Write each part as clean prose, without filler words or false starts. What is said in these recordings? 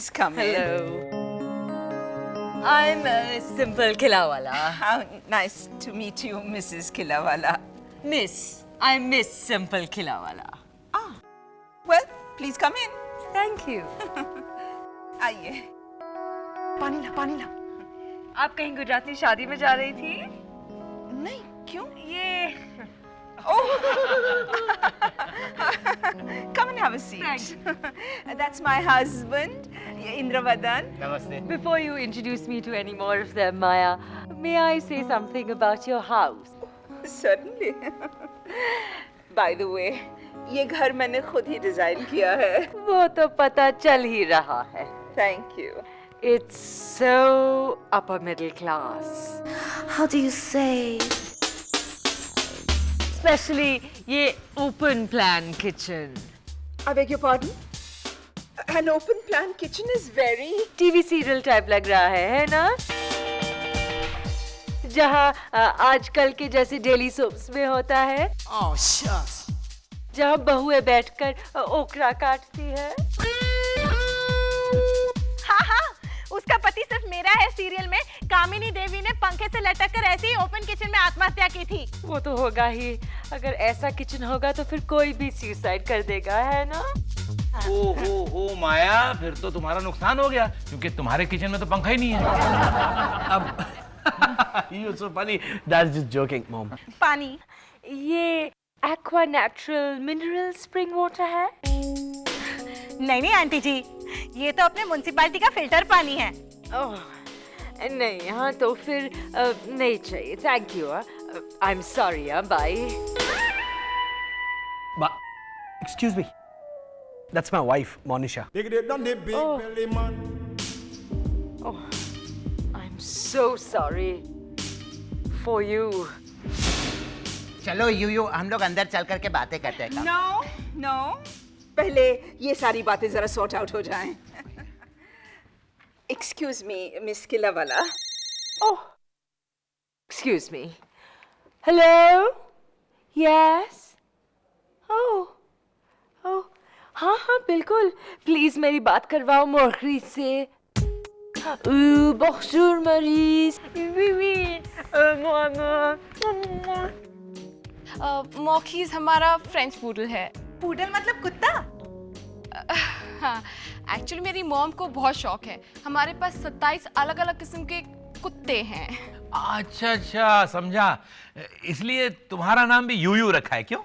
Please come in. Hello. I'm Simple Khilawala. How nice to meet you, Mrs. Khilawala. I'm Miss Simple Khilawala. Ah, well, please come in. Thank you. आइए. पानी ला. आप कहीं गुजराती शादी में जा रही थी? नहीं, क्यों? ये Oh! Come and have a seat. Thank That's my husband, Indravadan. Namaste. Before you introduce me to any more of them, Maya, may I say something about your house? Certainly. By the way, ये घर मैंने खुद ही design किया है. वो तो पता चल ही रहा है. Thank you. It's so upper middle class. How do you say? Especially ये open plan kitchen. I beg your pardon? An open plan kitchen is very... TV serial type लग रहा है ना? जहाँ आजकल के जैसे डेली सोप्स में होता है. Oh, shucks. जहाँ बहुएं बैठकर ओकरा काटती है. हाँ, उसका पति सिर्फ मेरा है सीरियल में. कामिनी देवी ने पंखे से लटक कर ऐसे ही ओपन किचन में आत्महत्या की थी. वो तो होगा ही. अगर ऐसा किचन होगा तो फिर कोई भी सुसाइड कर देगा, है ना? ओ माया, फिर तो तुम्हारा नुकसान हो गया क्योंकि तुम्हारे किचन में तो पंखा ही नहीं है. अब You're so funny. Dad's just joking, Mom. पानी. ये aqua natural mineral spring water है? नहीं आंटी जी, ये तो अपने म्युनिसिपैलिटी का फिल्टर पानी है. ओह, नहीं, हाँ तो फिर नहीं चाहिए. Thank you. I am sorry. Bye. Excuse me. That's my wife, Monisha. Oh, I'm so sorry for you. चलो यूयू हम लोग अंदर चल करके बातें करते हैं. No. पहले ये सारी बातें जरा सॉर्ट आउट हो जाएं. Excuse me, Miss Khilawala. Oh, excuse me. Hello? Yes? Oh, हाँ, बिल्कुल. प्लीज मेरी बात करवाओ मोरखरी से. Bonjour Maurice. Oui. मॉकीज हमारा फ्रेंच पूडल है. पूडल मतलब कुत्ता? हाँ, एक्चुअली मेरी मॉम को बहुत शौक है. हमारे पास 27 अलग अलग किस्म के कुत्ते हैं. अच्छा, समझा. इसलिए तुम्हारा नाम भी यूयू रखा है, क्यों?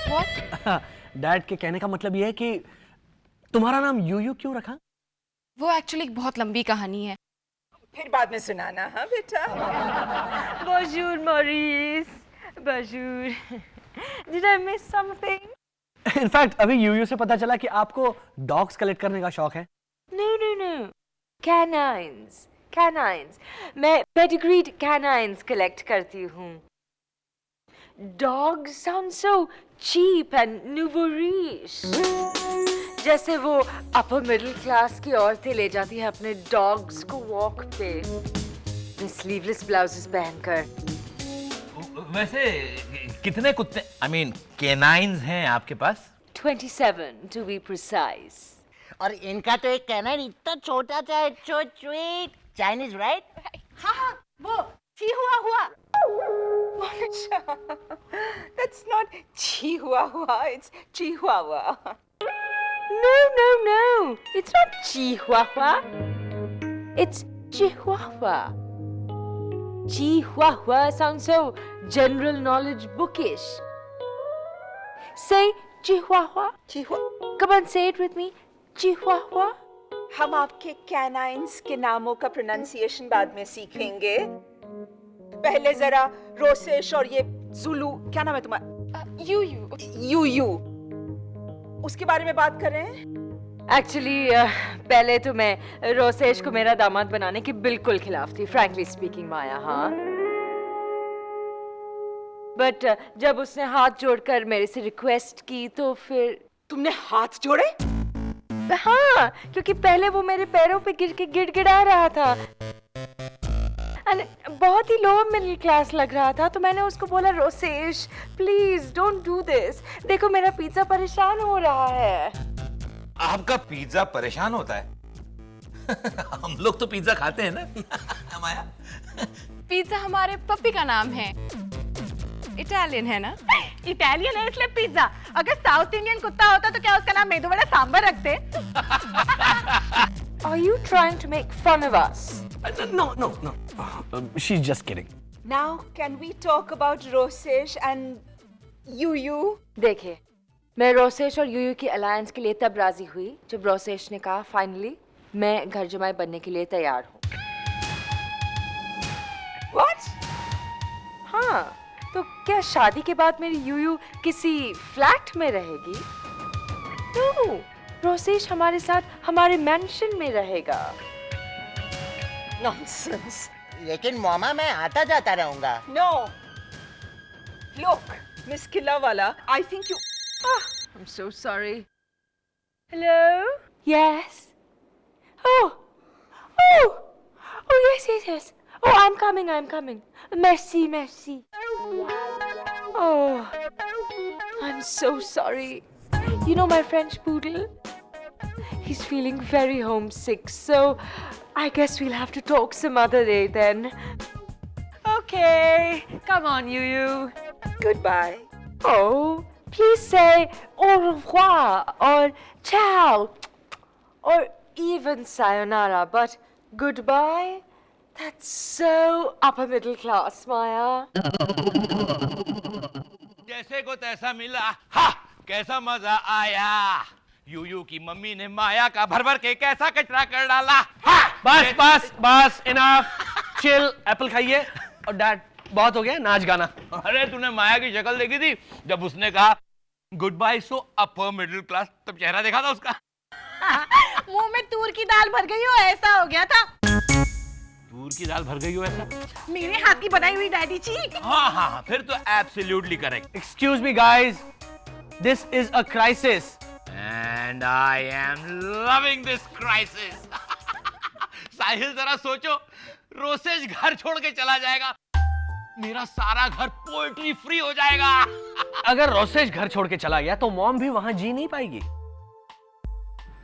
What? डैड के कहने का मतलब ये है कि तुम्हारा नाम यूयू क्यों रखा? वो एक्चुअली एक बहुत लंबी कहानी है. फिर बाद में सुनाना, हाँ बेटा. Bonjour Maurice. Bonjour. Did I miss something? In fact अभी यूयू से पता चला कि आपको डॉग्स कलेक्ट करने का शौक है. No. Canines. मैं pedigreed canines collect करती हूँ. Dogs sound so cheap and nouveau riche. जैसे वो upper middle class की औरतें ले जाती हैं अपने dogs को walk पे, sleeveless blouses पहनकर. वैसे कितने कुत्ते, I mean, canines हैं आपके पास? 27 to be precise. और इनका तो एक कहना है इतना छोटा सा है. So sweet. Chinese, right? हाँ, वो हुआ. That's not Chihuahua, it's Chihuahua. No. It's not Chihuahua. It's Chihuahua. Chihuahua sounds so general knowledge bookish. Say Chihuahua. Come on, say it with me. Chihuahua. हम आपके कैनाइन्स के नामों का pronunciation बाद में सीखेंगे. पहले जरा रोसेश और ये जुलू, क्या नाम है तुम्हारा? यूयू. उसके बारे में बात करें. Actually, पहले तो मैं रोसेश को मेरा दामाद बनाने के बिल्कुल खिलाफ थी, frankly speaking, माया. हाँ, बट जब उसने हाथ जोड़कर मेरे से रिक्वेस्ट की तो फिर. तुमने हाथ जोड़े? हाँ, क्योंकि पहले वो मेरे पैरों पे गिर के गिड़गिड़ा रहा था. बहुत ही लो मिडिल क्लास लग रहा था, तो मैंने उसको बोला, Rosesh please don't do this. देखो मेरा पिज्जा परेशान हो रहा है. आपका पिज्जा परेशान होता है? हम लोग तो पिज्जा खाते हैं ना माया। पिज्जा हमारे पप्पी का नाम है, इटालियन है ना? इटालियन है इसलिए पिज्जा। अगर साउथ इंडियन कुत्ता होता तो क्या उसका नाम मेदू वड़ा सांबर रखते? Are you trying to make fun of us? No. She's just kidding. Now, can we talk about Rosesh and Yuyu? देखिए, मैं रोसेश और यूयू की अलायंस के लिए तब राजी हुई जब रोसेश ने कहा फाइनली मैं घर जमाई बनने के लिए तैयार हूँ। What? हाँ, तो क्या शादी के बाद मेरी यूयू किसी फ्लैट में रहेगी? No, रोसेश हमारे साथ हमारे मैंशन में रहेगा। Nonsense. लेकिन मामा मैं आता जाता रहूंगा। No. Look, Miss Killawala, I think you... I'm so sorry. Hello? Yes. Oh, yes. Oh, I'm coming. Merci. Oh, I'm so sorry. You know my French poodle? He's feeling very homesick, so I guess we'll have to talk some other day then. Okay, come on, Yuyu. Goodbye. Oh, please say au revoir or ciao or even sayonara, but goodbye? That's so upper middle class, Maya. जैसे को तैसा मिला, हा कैसा मजा आया। U U की mummy ने माया का भर के कैसा कचरा कर डाला। बस इनफ। चिल, एप्पल खाइए। और डैड बहुत हो गया नाच गाना। अरे तूने माया की शक्ल देखी थी जब उसने कहा गुड बाय सो अपर मिडिल क्लास, तब चेहरा देखा था उसका? मुंह में तूर की दाल भर गई हो ऐसा हो गया था। तूर की दाल भर गई हो ऐसा? मेरे हाथ की बनाई हुई डैडी जी। हाँ, फिर तो absolutely correct. Excuse me guys, this is a crisis. And I am loving this crisis. साहिल जरा सोचो, रोसेश घर छोड़ के चला जाएगा, मेरा सारा घर पोएट्री फ्री हो जाएगा। अगर रोसेश घर छोड़ के चला गया तो मॉम भी वहां जी नहीं पाएगी।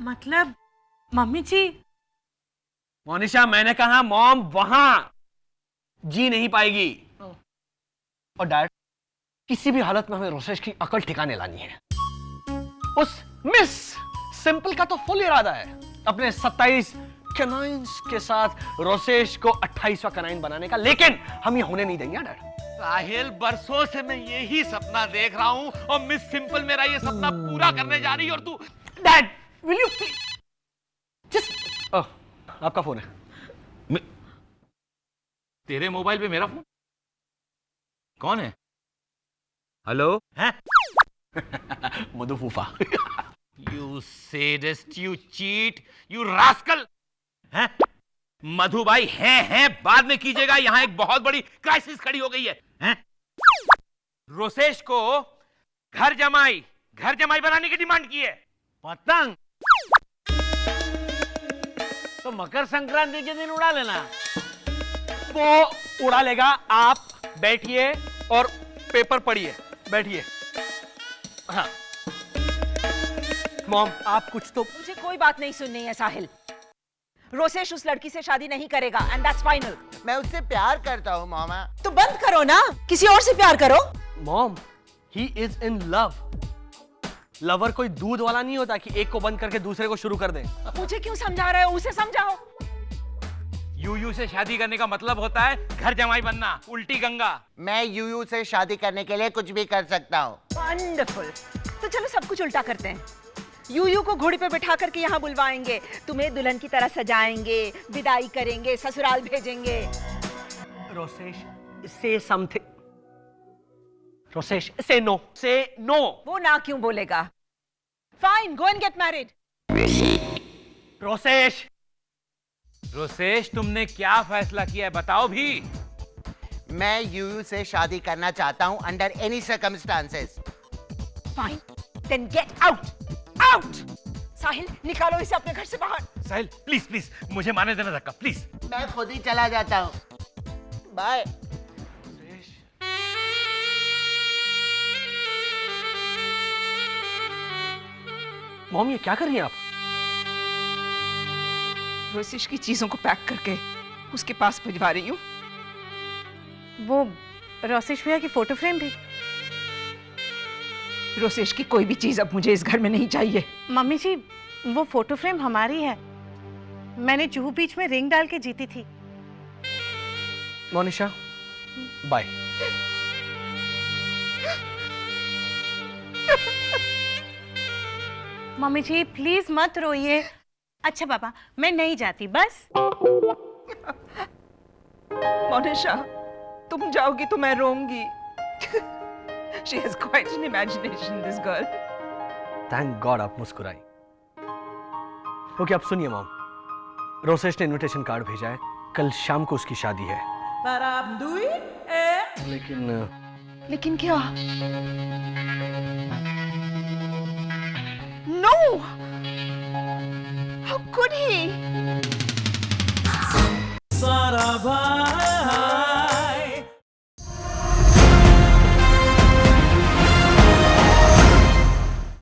मतलब मम्मी जी? मोनिशा, मैंने कहा मॉम वहां जी नहीं पाएगी। और डैड, किसी भी हालत में हमें रोसेश की अकल ठिकाने लानी है। उस मिस सिंपल का तो फुल इरादा है अपने 27 कैनाइन्स के साथ रोसेश को 28वां कैनाइन बनाने का, लेकिन हम ये होने नहीं देंगे डैड। साहिल, बरसों से मैं यही सपना देख रहा हूं और मिस सिंपल मेरा ये सपना पूरा करने जा रही है और तू। डैड, विल यू जस्ट आपका फोन है। तेरे मोबाइल पे मेरा फोन? कौन है? हेलो? हैं? मधु फूफा। You sadist, you cheat, you rascal! हैं? मधु भाई हैं बाद में कीजिएगा, यहाँ एक बहुत बड़ी क्राइसिस खड़ी हो गई है। हैं? रोसेश को घर जमाई बनाने की डिमांड की है। पतंग तो मकर संक्रांति के दिन उड़ा लेना। वो उड़ा लेगा, आप बैठिए और पेपर पढ़िए। बैठिए। हाँ मॉम, आप कुछ तो। मुझे कोई बात नहीं सुननी है साहिल। रोसेश उस लड़की से शादी नहीं करेगा एंड दैट्स फाइनल। मैं उससे प्यार करता हूँ मामा। तो बंद करो ना, किसी और से प्यार करो। Mom, he is in love. Lover कोई दूध वाला नहीं होता कि एक को बंद करके दूसरे को शुरू कर दे। मुझे क्यों समझा रहे हो, उसे समझाओ। यूयू से शादी करने का मतलब होता है घर जमाई बनना, उल्टी गंगा। मैं यूयू से शादी करने के लिए कुछ भी कर सकता हूँ। वंडरफुल। तो चलो सब कुछ उल्टा करते हैं। यूयू को घोड़ी पे बिठा करके यहाँ बुलवाएंगे, तुम्हें दुल्हन की तरह सजाएंगे, विदाई करेंगे, ससुराल भेजेंगे। रोसेश, से समथिंग। रोसेश, से नो, से नो। वो ना क्यों बोलेगा? Fine, go and get married. Rosesh, तुमने क्या फैसला किया है बताओ भी। मैं यूयू से शादी करना चाहता हूँ under any circumstances. Fine, then get out. Out. Sahil, निकालो इसे अपने घर से बाहर। साहिल, प्लीज मुझे माने देना धक्का, प्लीज। मैं खुद ही चला जाता हूँ। बाय। मॉम ये क्या कर रही हैं आप? रोसेश की चीजों को पैक करके उसके पास भिजवा रही हूँ। वो रोसेश भैया की फोटो फ्रेम भी। रोसेश की कोई भी चीज अब मुझे इस घर में नहीं चाहिए। मम्मी जी, वो फोटो फ्रेम हमारी है। मैंने जुहू बीच में रिंग डाल के जीती थी। Monisha bye. Mummy ji please मत रोइए। अच्छा पापा, मैं नहीं जाती बस। मोनिशा, तुम जाओगी तो मैं रोऊंगी। She has quite an imagination, this girl. Thank God आप मुस्कुराई। ओके अब सुनिए मॉम, रोसेश ने इनविटेशन कार्ड भेजा है, कल शाम को उसकी शादी है। लेकिन क्या? No! How could he?